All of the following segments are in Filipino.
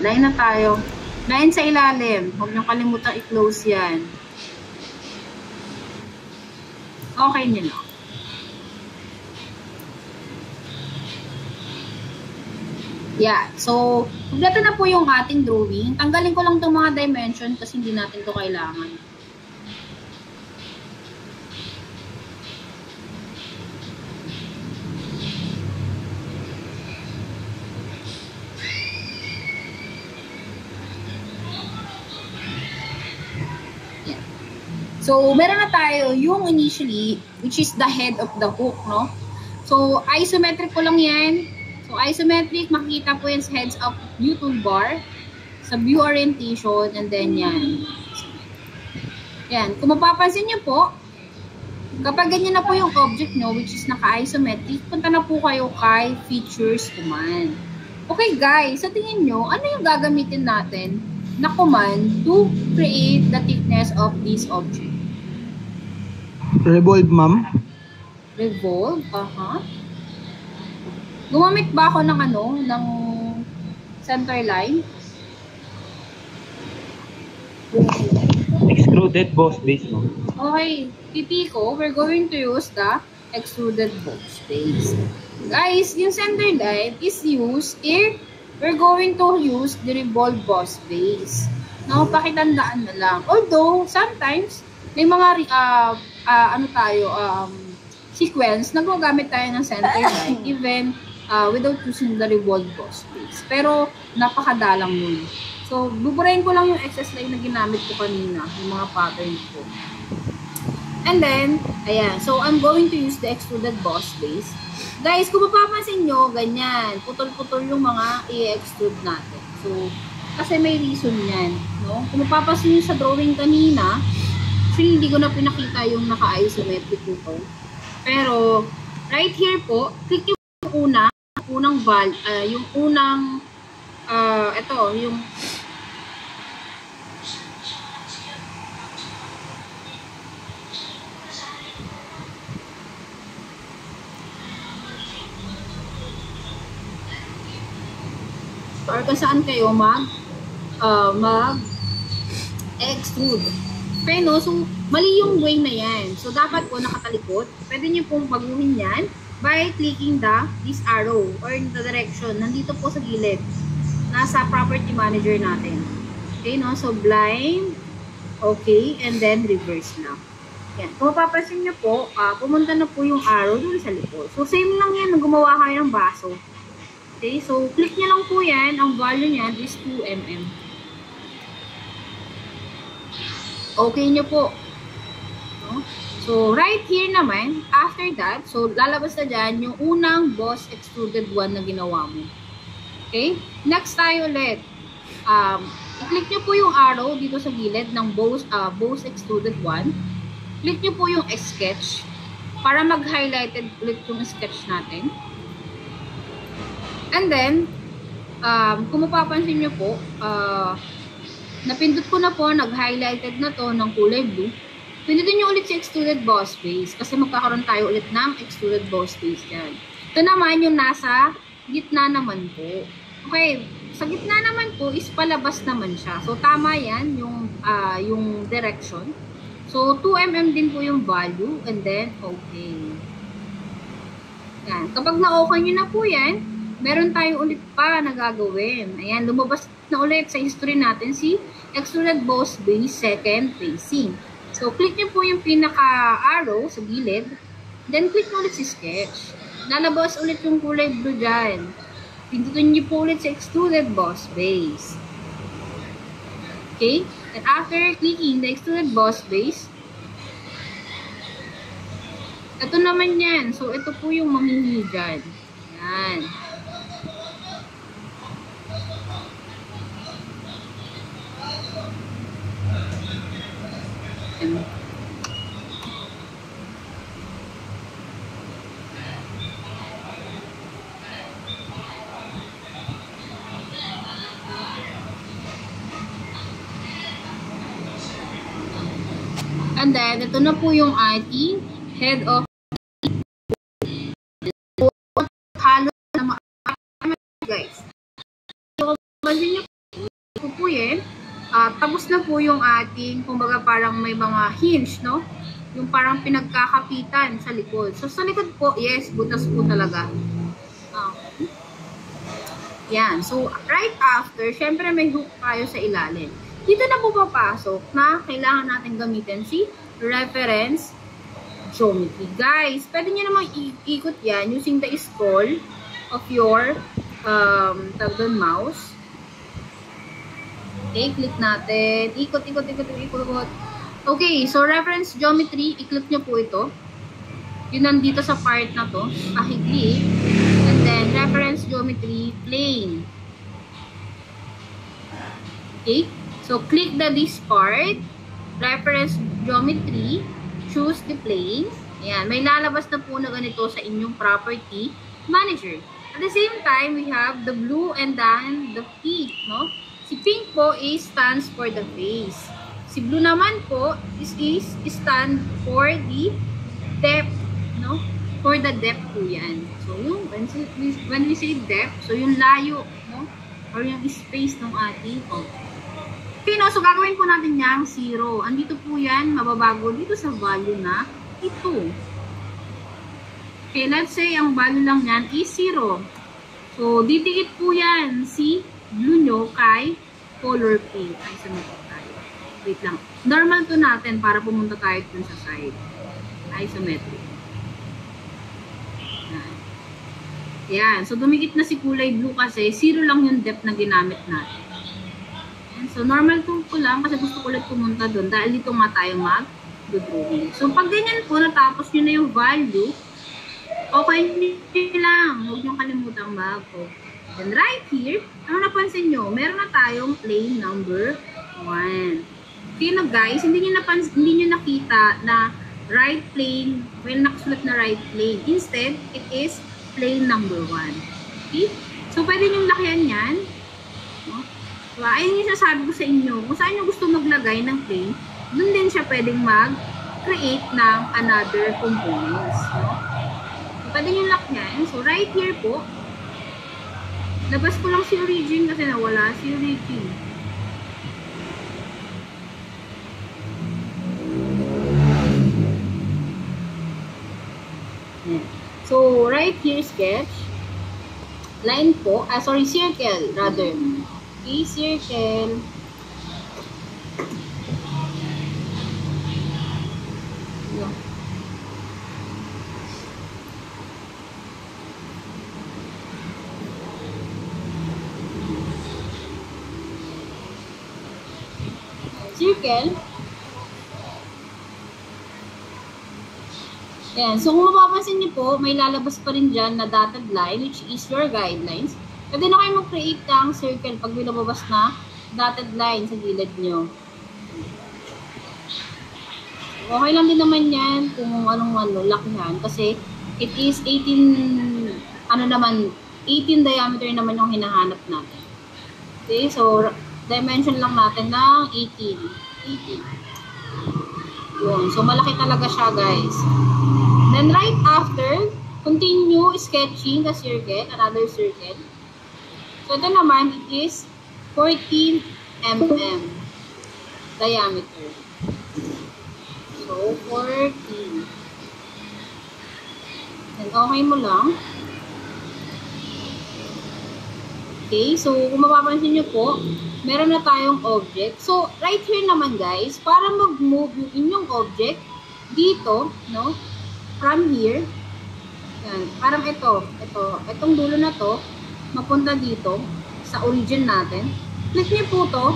Line na tayo. Line sa ilalim. Huwag niyong kalimutan i-close yan. Okay nyo na. Yeah. So, kompleto na po yung ating drawing. Tanggalin ko lang itong mga dimension kasi hindi natin ito kailangan. Yeah. So, meron na tayo yung initially, which is the head of the hook, no? So, isometric ko lang yan. So, isometric, makikita po yan sa heads up view toolbar, sa view orientation, and then yan. Yan. Kung mapapansin nyo po, kapag ganyan na po yung object nyo, which is naka-isometric, punta na po kayo kay Features Command. Okay guys, sa tingin nyo, ano yung gagamitin natin na command to create the thickness of this object? Revolve, ma'am. Revolve? Gumamit ba ako ng ng center line? Extruded boss base, ma'am. Okay, pipi ko, we're going to use the extruded boss base. Guys, yung center line is used if we're going to use the revolve boss base. No, pakitandaan na lang. Although, sometimes, may mga, sequence, nagagamit tayo ng center line, even without using the revolve boss base. Pero, napakadalang yun. So, buburahin ko lang yung excess line na ginamit ko kanina, yung mga pattern ko. And then, ayan. So, I'm going to use the extruded boss base. Guys, kung mapapansin nyo, ganyan. Putol-putol yung mga i-extrude natin. So, kasi may reason yan. No? Kung mapapansin nyo sa drawing kanina, actually, hindi ko na pinakita yung naka-isometric ko. Pero, right here po, click yung yung or kung saan kayo mag-extrude. Okay, no? So, mali yung way na yan. So, dapat po nakatalikod. Pwede nyo pong baguhin yan by clicking this arrow or in the direction. Nandito po sa gilid. Nasa property manager natin. Okay, no? So, blind. Okay, and then reverse na. Yan. Kung mapapansin nyo po, pumunta na po yung arrow dun sa likod. So, same lang yan nung gumawa kayo ng baso. Okay, so click nyo lang po yan. Ang value niya is 2 mm. Okay nyo po. No? So, right here naman, after that, so lalabas na dyan yung unang boss extruded one na ginawa mo. Okay? Next tayo ulit. I-click nyo po yung arrow dito sa gilid ng boss extruded one. Click nyo po yung sketch para mag-highlighted ulit yung sketch natin. And then, kung mapapansin nyo po, napindot ko na po, nag-highlighted na to ng kulay blue. Pindutin nyo ulit si extruded boss base kasi magkakaroon tayo ulit ng extruded boss base yan. Ito naman yung nasa gitna naman po. Okay, sa gitna naman po is palabas naman siya. So, tama yan yung direction. So, 2 mm din po yung value and then, okay. Yan. Kapag na-okay nyo na po yan, meron tayo ulit pa na gagawin. Ayan, lumabas na ulit sa history natin si extruded boss base second tracing. So, click nyo po yung pinaka-arrow sa gilid. Then, click nyo ulit si sketch. Lalabas ulit yung kulay blue dyan. Pindutin nyo po ulit sa extruded boss base. Okay? And after clicking the extruded boss base, ito naman yan. So, ito po yung manghihi dyan. Yan. And then, ito na po yung ating head of halo na guys. So, pansin nyo sabihin, tapos na po yung ating, kumbaga parang may mga hinge, no? Yung parang pinagkakapitan sa likod. So, sa likod po, yes, butas po talaga. Yan. So, right after, syempre may hook tayo sa ilalim. Dito na po papasok na kailangan natin gamitin si reference geometry. Guys, pwede nyo namang ikot yan using the scroll of your mouse. Okay, click natin. Ikot. Okay, so reference geometry, i-click nyo po ito. Yun nandito sa part na to. Pakiclick. And then, reference geometry, plane. Okay? So, click this part. Reference geometry. Choose the plane. Ayan. May lalabas na po na ganito sa inyong property manager. At the same time, we have the blue and then the pink. No? Si pink po stands for the face. Si blue naman po is stand for the depth. No? For the depth po yan. So, yung, when we say depth, so yung layo, no? Or yung space ng ating object. Okay, no? So, gagawin po natin yung 0. Andito po yan, mababago dito sa value na ito. Okay, let's say, ang value lang yan is 0. So, didikit po yan si blue nyo kay color pink. Ay, sumikot tayo. Wait lang. Normal to natin para pumunta tayo dun sa side. Isometric. Yan. So, dumikit na si kulay blue kasi 0 lang yung depth na ginamit natin. Yan. So, normal to ko lang kasi gusto ko ulit pumunta doon dahil dito nga tayo mag-drawing. So, pag ganyan po, natapos nyo na yung value, okay nyo lang. Huwag nyo kalimutang mag-off. Then, right here, ano napansin nyo? Meron na tayong plane number 1. Okay na guys, hindi nyo nakita na right plane, well, nakasulat na right plane. Instead, it is plane number 1. Okay? So, pwede nyo lakihan yan. No? So, ayun yung sasabi ko sa inyo. Kung saan nyo gusto maglagay ng plane, dun din siya pwedeng mag-create ng another components. No? So, pwede nyo lakihan. So, right here po, labas ko lang si origin kasi nawala si origin. Yeah. So, right here, sketch. Line po. Circle, rather. Okay, circle. Yeah. Circle. Ayan. So, kung mapapansin niyo po, may lalabas pa rin dyan na dotted line, which is your guidelines. Pwede na kayo mag-create ng circle pag may lumabas na dotted line sa gilid nyo. Okay lang din naman yan kung anong lakihan. Kasi, it is 18 diameter naman yung hinahanap natin. Okay, so, dimension lang natin ng 18. Yun. So, malaki talaga siya, guys. Then, right after, continue sketching the circle, another circle. So, ito naman, it is 14 mm diameter. So, 14. Then, okay mo lang. Okay, so, kung mapapansin nyo po, meron na tayong object. So, right here naman, guys, para mag-move yung inyong object dito, no? From here, yan, parang itong dulo na to, mapunta dito sa origin natin. Click niyo po to,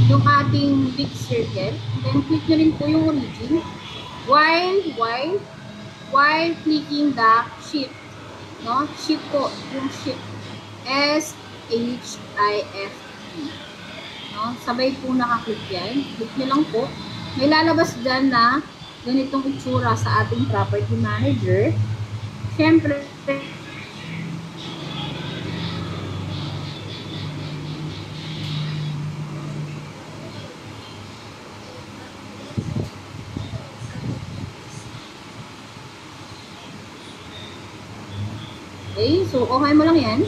yung ating big circle. Then, click nyo rin po yung origin while clicking the shift. No? Shift po, yung shift. S-H-I-F-T. No? Sabay po nakaklik yan. Click nyo lang po. May lalabas dyan na ganitong itsura sa ating property manager. Siyempre, okay, so okay mo lang yan.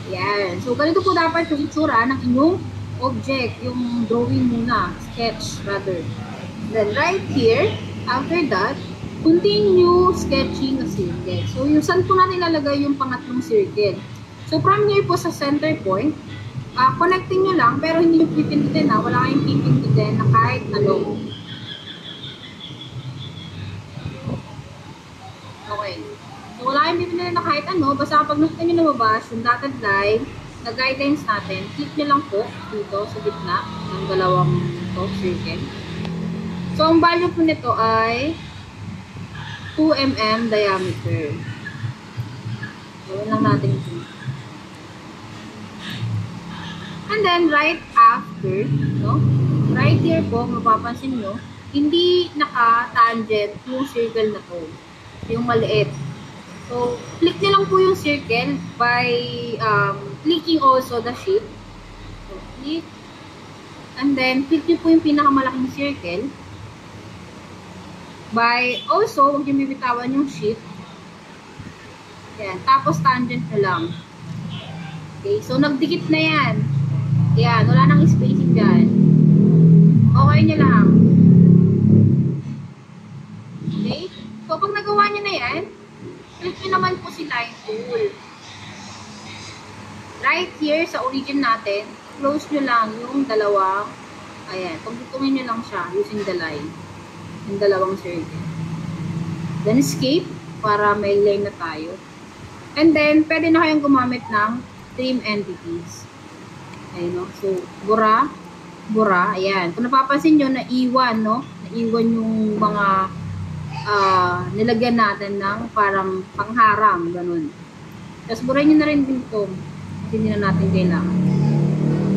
Yan. So, ganito po dapat yung itsura ng inyong object, yung drawing muna, sketch rather. Then right here, after that, continue sketching a circle. So yung saan po natin ilalagay yung pangatlong circle. So from here po sa center point, connecting nyo lang, pero hindi nyo pipindutin na, wala kayong pipindutin na kahit ano. Okay. So wala kayong pipindutin na kahit ano, basta kapag nakita nyo lumabas, yung dotted line, na guidelines natin, click nyo lang po dito sa gitna ng dalawang circle. So ang value po nito ay 2 mm diameter. Gawin lang natin ito. And then, right after, no? Right here po, mapapansin nyo, hindi naka-tangent yung circle na to. Yung maliit. So, click nyo lang po yung circle by clicking also the shape. So, click. And then, click nyo po yung pinakamalaking circle. By also, huwag nyo bibitawan yung shift. Yan. Tapos, tangent nyo lang. Okay. So, nagdikit na yan. Yan. Wala nang spacing dyan. Okay nyo lang. Okay. So, pag nagawa nyo na yan, click nyo naman po si line tool. Right here sa origin natin, close nyo lang yung dalawang, ayan, pagdutungin nyo lang siya using the line. Yung dalawang circle. Then escape para may line na tayo. And then, pwede na kayong gumamit ng trim entities. Ayan, no? So, bura, ayan. Kung napapansin nyo, naiwan, no? Naiwan yung mga nilagyan natin ng parang pangharang, ganun. Tapos, burahin nyo na rin dito. Kasi hindi na natin kailangan.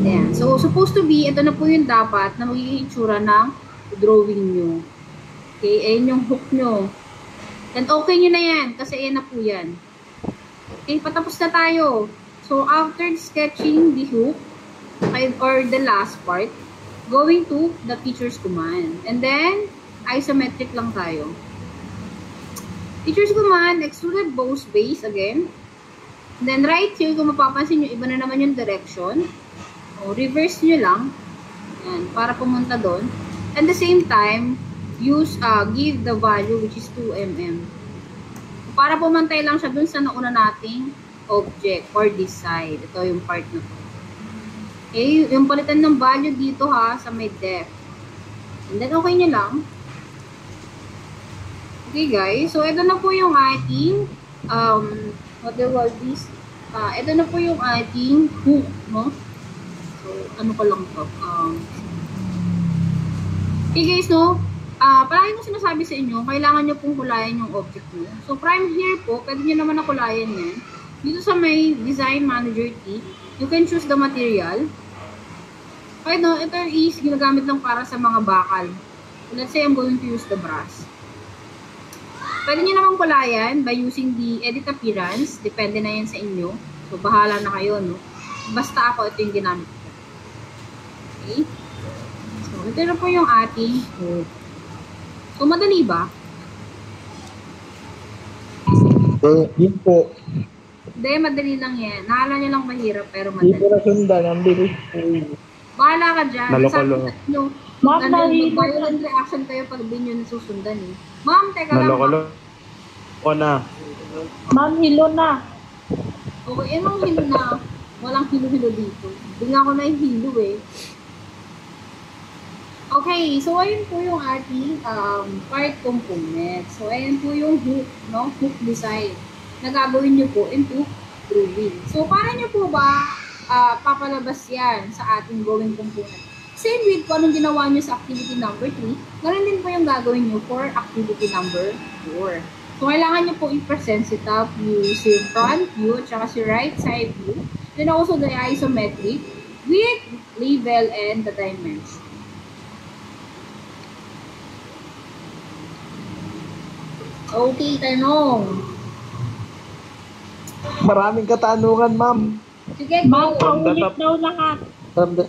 Ayan. So, supposed to be, ito na po yung dapat na magiging itsura ng drawing nyo. Okay, ayan yung hook nyo. And okay nyo na yan, kasi ayan na po yan. Okay, patapos na tayo. So, after sketching the hook, or the last part, going to the teacher's command. And then, isometric lang tayo. Teacher's command, extruded boss base again. And then, right here, kung mapapansin nyo, iba na naman yung direction. O, reverse nyo lang. Yan, para pumunta doon. And the same time, use, give the value which is 2 mm. Para pumantay lang siya dun sa nauna nating object or this side. Ito yung part na to. Okay, yung palitan ng value dito ha, sa may depth. And then, okay nyo lang. Okay guys, so ito na po yung ating, what do you call this? Ito na po yung ating hook, no? So, ano pa lang to? Okay guys, no? Palagi ko sinasabi sa inyo, kailangan nyo pong kulayan yung object nyo. So, prime here po, pwede nyo naman na kulayan yan. Dito sa may Design Manager key, you can choose the material. Okay, no? Ito is ginagamit lang para sa mga bakal. So, let's say I'm going to use the brass. Pwede nyo naman kulayan by using the Edit Appearance. Depende na yan sa inyo. So, bahala na kayo, no? Basta ako, ito yung ginamit ko. Okay? So, ito na po yung ating hook. So, madali ba? Yun po. Hindi, madali lang yan. Nakala nyo lang mahirap, pero madali. Hindi po na sundan. Ang bilis po. Bahala ka dyan. Naloko-loko. Violent reaction kayo pag di nyo nasusundan eh. Ma'am, teka lang. Naloko-loko na. Ma'am, hilo na. Okay, anong hilo na? Walang hilo-hilo dito. Hindi nga ako na yung hilo eh. Okay, so ayun po yung ating part component. So ayun po yung hook, no? Hook design na gagawin nyo po into drawing. So paano nyo po ba papalabas yan sa ating drawing component? Same with kung anong ginawa nyo sa activity number 3, ganun din po yung gagawin nyo for activity number 4. So kailangan nyo po i-present si top view, si front view, at saka si right side view. Then also the isometric with label and the dimension. Okay, tanong. Maraming katanungan, ma'am. Sige, Ma'am, go. paulit daw lahat. From the